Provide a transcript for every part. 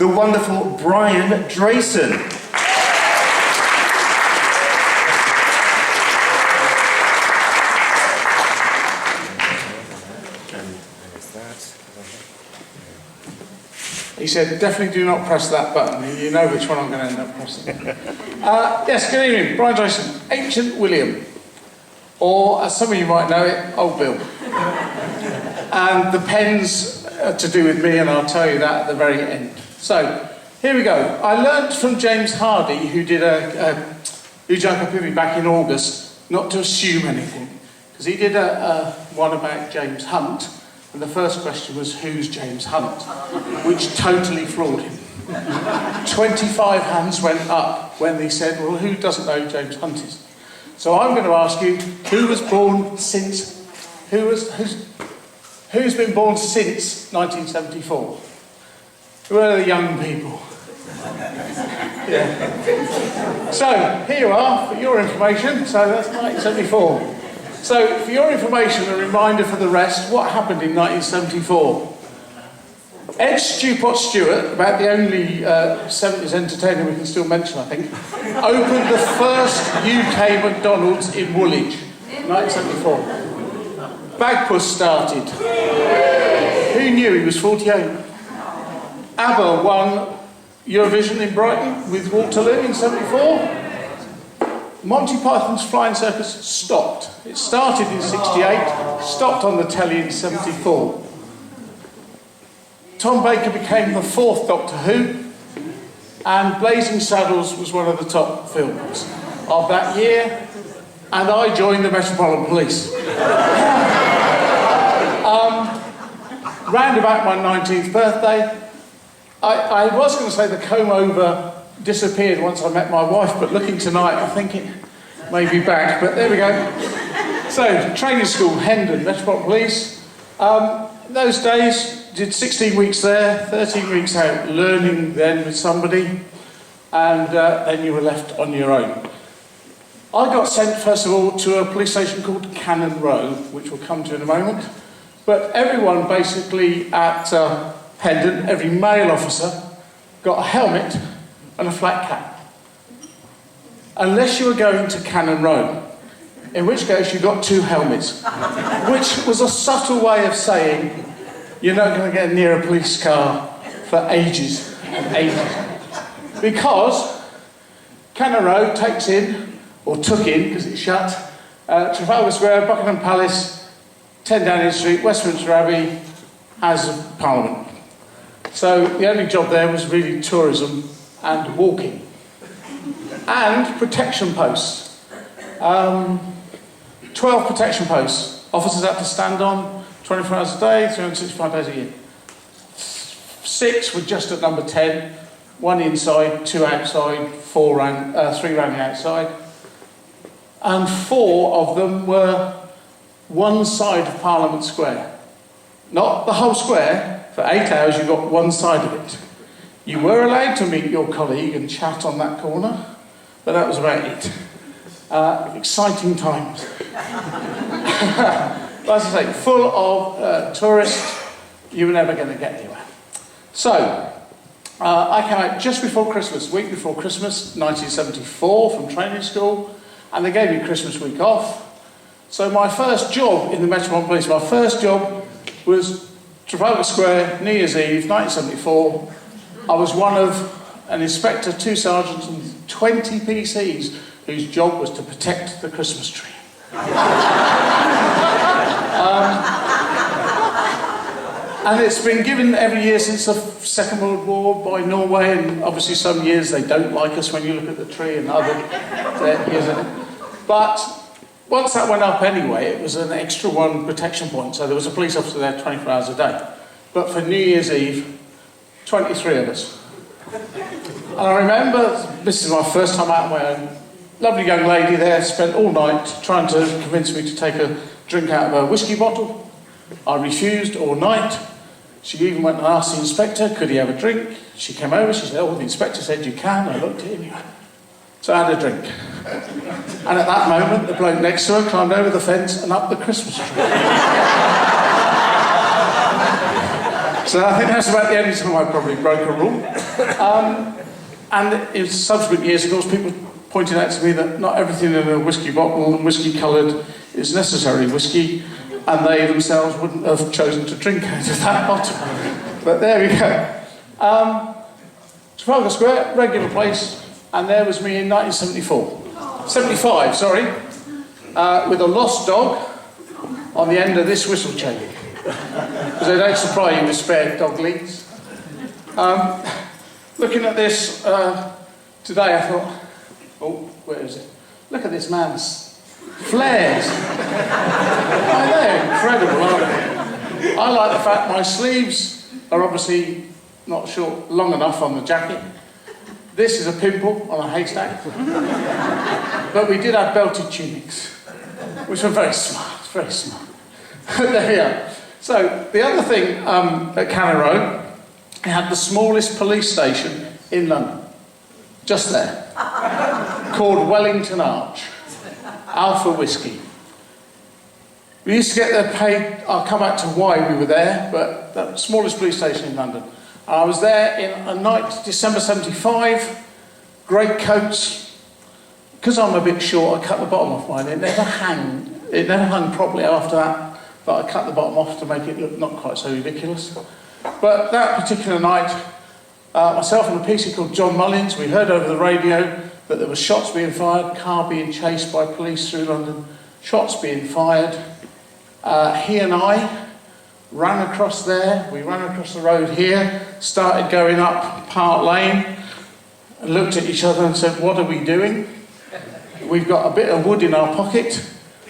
the wonderful Brian Drayson. He said, definitely do not press that button. You know which one I'm going to end up pressing. Yes, good evening. Brian Drayson, Ancient William. Or, as some of you might know it, Old Bill. And the pen's to do with me, and I'll tell you that at the very end. So, here we go. I learnt from James Hardy, who did Who Jumped Up With Me back in August, not to assume anything. Because he did one about James Hunt. And the first question was, who's James Hunt? Which totally floored him. 25 hands went up when he said, well, who doesn't know who James Hunt is? So I'm going to ask you, who was born since... Who's been born since 1974? Who are the young people? Yeah. So, here you are, for your information. So that's 1974. So, for your information, a reminder for the rest, what happened in 1974? Ed Stewart Stewart, about the only 70s entertainer we can still mention, I think, opened the first UK McDonald's in Woolwich, 1974. Bagpuss started. Who knew he was 48? ABBA won Eurovision in Brighton with Waterloo in 74. Monty Python's Flying Circus stopped. It started in 68, stopped on the telly in 74. Tom Baker became the fourth Doctor Who, and Blazing Saddles was one of the top films of that year, and I joined the Metropolitan Police. Round about my 19th birthday, I was going to say the comb-over disappeared once I met my wife, but looking tonight, I think it may be back, but there we go. So, training school, Hendon, Metropolitan Police. Those days, did 16 weeks there, 13 weeks out, learning then with somebody, and then you were left on your own. I got sent, first of all, to a police station called Cannon Row, which we'll come to in a moment, but everyone basically at Hendon, every male officer, got a helmet and a flat cap. Unless you were going to Cannon Row, in which case you got two helmets, which was a subtle way of saying you're not going to get near a police car for ages and ages. Because Cannon Row takes in, or took in, because it's shut, Trafalgar Square, Buckingham Palace, 10 Downing Street, Westminster Abbey, House of Parliament. So the only job there was really tourism and walking. And protection posts. 12 protection posts. Officers had to stand on 24 hours a day, 365 days a year. 6 were just at number 10. 1 inside, 2 outside, 3 ran the outside. And 4 of them were one side of Parliament Square. Not the whole square. For 8 hours you got one side of it. You were allowed to meet your colleague and chat on that corner, but that was about it. Exciting times. As I say, full of tourists, you were never going to get anywhere. So, I came out just before Christmas, week before Christmas, 1974, from training school, and they gave me Christmas week off. So my first job in the Metropolitan Police, my first job was Trafalgar Square, New Year's Eve, 1974. I was one of an inspector, 2 sergeants, and 20 PCs whose job was to protect the Christmas tree. And it's been given every year since the Second World War by Norway, and obviously some years they don't like us when you look at the tree, and other years. But once that went up anyway, it was an extra 1 protection point, so there was a police officer there 24 hours a day. But for New Year's Eve, 23 of us. And I remember, this is my first time out on my own, lovely young lady there spent all night trying to convince me to take a drink out of a whiskey bottle. I refused all night. She even went and asked the inspector, could he have a drink? She came over, she said, oh, the inspector said you can. I looked at him, so I had a drink. And at that moment, the bloke next to her climbed over the fence and up the Christmas tree. So I think that's about the only time I probably broke a rule. And in subsequent years, of course, people pointed out to me that not everything in a whiskey bottle and whiskey coloured is necessarily whiskey, and they themselves wouldn't have chosen to drink out of that bottle. But there we go. Trafalgar Square, regular place, and there was me in 1974. 75, sorry, with a lost dog on the end of this whistle chain. Because they don't supply you with spare dog leads. Looking at this today, I thought, oh, where is it? Look at this man's flares. I know, incredible, aren't they? I like the fact my sleeves are obviously not short, long enough on the jacket. This is a pimple on a haystack. But we did have belted tunics, which were very smart, very smart. There we are. So, the other thing at Cannon Road, it had the smallest police station in London. Just there. Called Wellington Arch. Alpha Whiskey. We used to get there paid, I'll come back to why we were there, but the smallest police station in London. And I was there in a night, December 75, great coats. Because I'm a bit short, I cut the bottom off mine. It never hung properly after that, but I cut the bottom off to make it look not quite so ridiculous. But that particular night, myself and a PC called John Mullins, we heard over the radio that there were shots being fired, car being chased by police through London, shots being fired. He and I ran across there, we ran across the road here, started going up Park Lane, looked at each other and said, what are we doing? We've got a bit of wood in our pocket,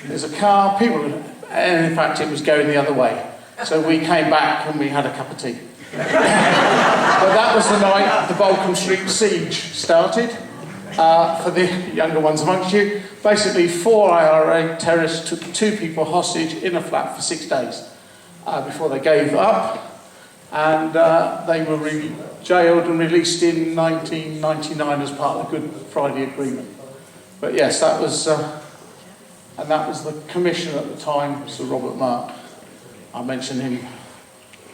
there's a car, and in fact it was going the other way. So we came back and we had a cup of tea. But that was the night the Balcombe Street siege started. For the younger ones amongst you, basically 4 IRA terrorists took 2 people hostage in a flat for 6 days before they gave up, and they were jailed and released in 1999 as part of the Good Friday Agreement. But yes, that was, and that was the commissioner at the time, Sir Robert Mark. I'll mention him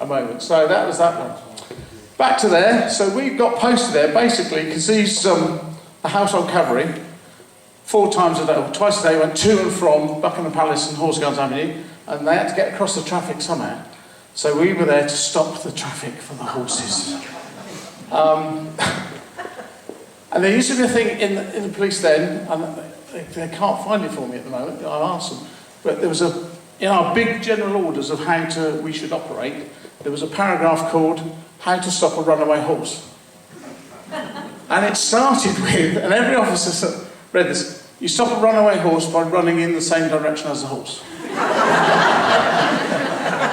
a moment. So that was that one. Back to there. So we've got posted there basically because these a house on Covering 4 times a day, or twice a day, went to and from Buckingham Palace and Horse Guards Avenue, and they had to get across the traffic somehow. So we were there to stop the traffic for the horses. And there used to be a thing in the police then, and they can't find it for me at the moment, I've asked them, but there was in our big general orders of how we should operate, there was a paragraph called How to Stop a Runaway Horse. And it started with, and every officer read this, you stop a runaway horse by running in the same direction as the horse.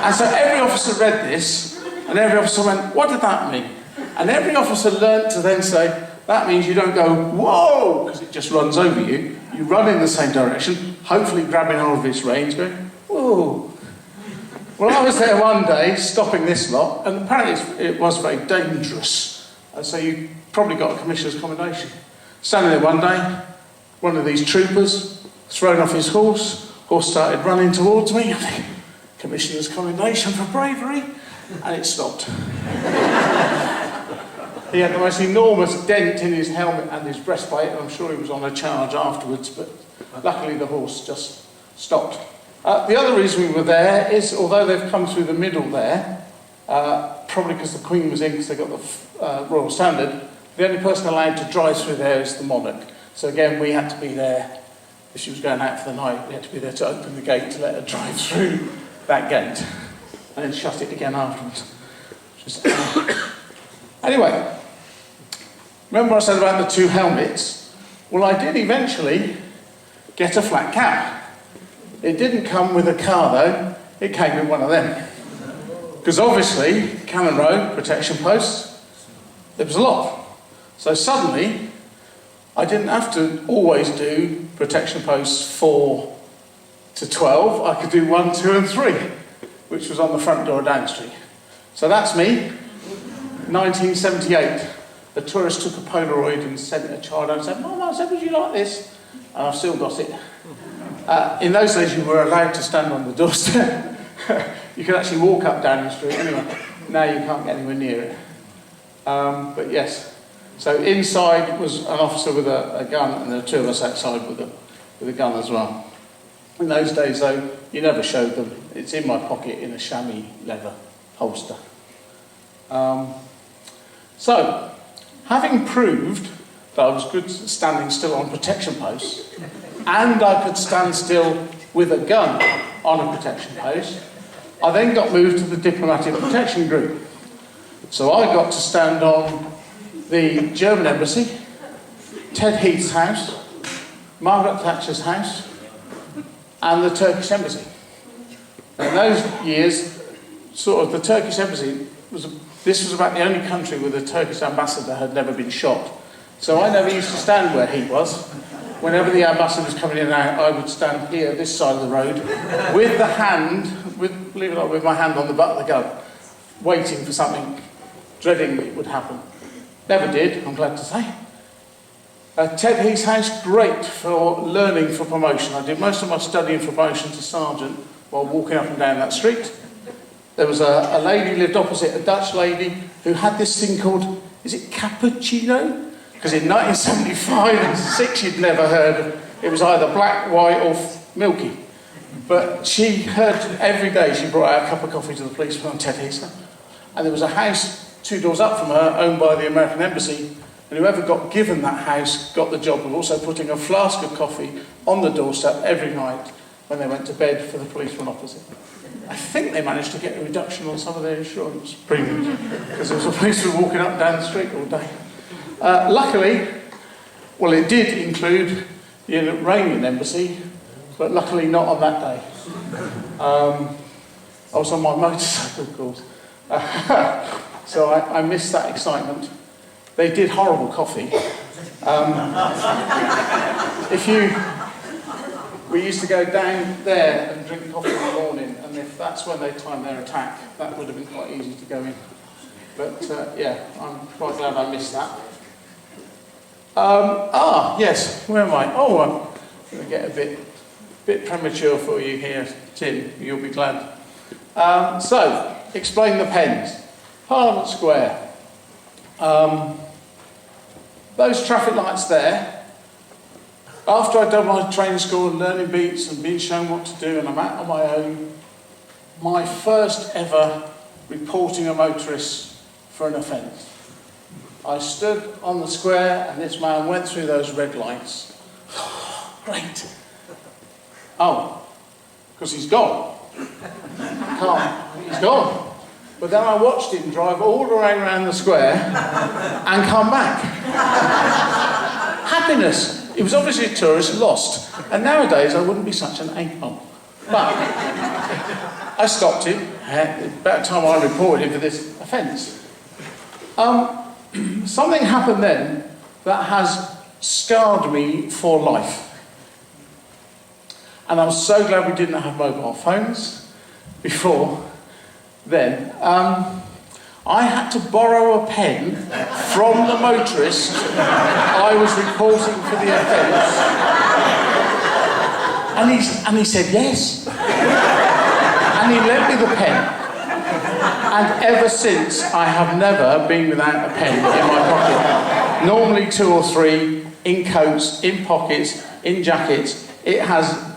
And so every officer read this, and every officer went, what did that mean? And every officer learnt to then say, that means you don't go, whoa, because it just runs over you. You run in the same direction, hopefully grabbing hold of its reins, going, whoa. Well, I was there one day, stopping this lot, and apparently it was very dangerous. And so you probably got a commissioner's commendation. Standing there one day, one of these troopers thrown off his horse started running towards me. I think, commissioner's commendation for bravery, and it stopped. He had the most enormous dent in his helmet and his breastplate, and I'm sure he was on a charge afterwards, but luckily the horse just stopped. The other reason we were there is, although they've come through the middle there, probably because the Queen was in, because they got the Royal Standard, the only person allowed to drive through there is the monarch. So again, we had to be there. If she was going out for the night, we had to be there to open the gate to let her drive through that gate, and then shut it again afterwards. Anyway, remember I said about the 2 helmets? Well, I did eventually get a flat cap. It didn't come with a car though, it came with one of them. Because obviously, Cannon Road, protection posts, there was a lot. So suddenly, I didn't have to always do protection posts 4 to 12, I could do 1, 2 and 3, which was on the front door of Downing Street. So that's me, 1978. A tourist took a Polaroid and sent a child out and said, Mum, I said, would you like this? And I've still got it. In those days, you were allowed to stand on the doorstep. You could actually walk up Downing Street anyway. Now you can't get anywhere near it. But yes, so inside was an officer with a gun, and there were two of us outside with a gun as well. In those days, though, you never showed them. It's in my pocket in a chamois leather holster. So, having proved that I was good at standing still on protection posts, and I could stand still with a gun on a protection post, I then got moved to the diplomatic protection group. So I got to stand on the German embassy, Ted Heath's house, Margaret Thatcher's house, and the Turkish embassy. In those years, sort of the Turkish embassy this was about the only country where the Turkish ambassador had never been shot. So I never used to stand where he was. Whenever the ambassador was coming in and out, I would stand here, this side of the road, with the hand, believe it or not, with my hand on the butt of the gun, waiting for something, dreading it would happen. Never did, I'm glad to say. Ted Heath's house, great for learning for promotion. I did most of my studying for promotion to sergeant while walking up and down that street. There was a lady who lived opposite, a Dutch lady, who had this thing called, is it cappuccino? Because in 1975 and 6 you'd never heard of, it was either black, white or milky. But she heard every day, she brought out a cup of coffee to the policeman on Ted Heath's. And there was a house 2 doors up from her, owned by the American embassy, and whoever got given that house got the job of also putting a flask of coffee on the doorstep every night when they went to bed for the policeman opposite. I think they managed to get a reduction on some of their insurance premiums because there was a policeman walking up and down the street all day. Luckily, well, it did include the Iranian embassy, but luckily not on that day. I was on my motorcycle, of course. So I missed that excitement. They did horrible coffee. We used to go down there and drink coffee in the morning, and if that's when they timed their attack, that would have been quite easy to go in. But yeah, I'm quite glad I missed that. Yes, where am I? Oh, I'm going to get a bit premature for you here, Tim, you'll be glad. So, explain the pens. Parliament Square. Those traffic lights there, after I'd done my training school and learning beats and being shown what to do and I'm out on my own, my first ever reporting a motorist for an offence. I stood on the square and this man went through those red lights. Great. Oh, because he's gone. He's gone. But then I watched him drive all around the square and come back. Happiness. He was obviously a tourist, lost. And nowadays I wouldn't be such an a-hole. But I stopped him. About time I reported him for this offence. Something happened then that has scarred me for life. And I'm so glad we didn't have mobile phones before then. I had to borrow a pen from the motorist I was reporting for the offence. And he said yes. And he lent me the pen. And ever since, I have never been without a pen in my pocket. Normally 2 or 3, in coats, in pockets, in jackets. It has...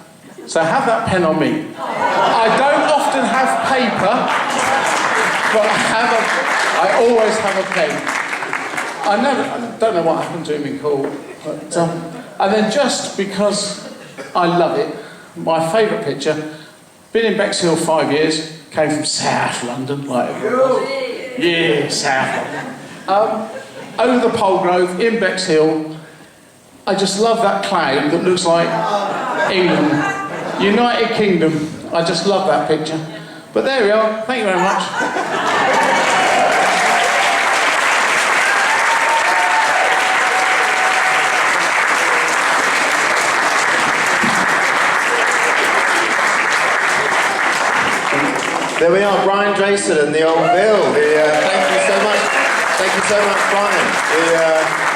So have that pen on me. I don't often have paper, but I always have a pen. I don't know what happened to him in court. But, and then just because I love it, my favourite picture, been in Bexhill 5 years, came from South London, like everyone. Yeah, South London. Over the Pole Grove, in Bexhill, I just love that cloud that looks like England. United Kingdom. I just love that picture. But there we are. Thank you very much. There we are, Brian Drayson and the old Bill. Thank you so much. Thank you so much, Brian.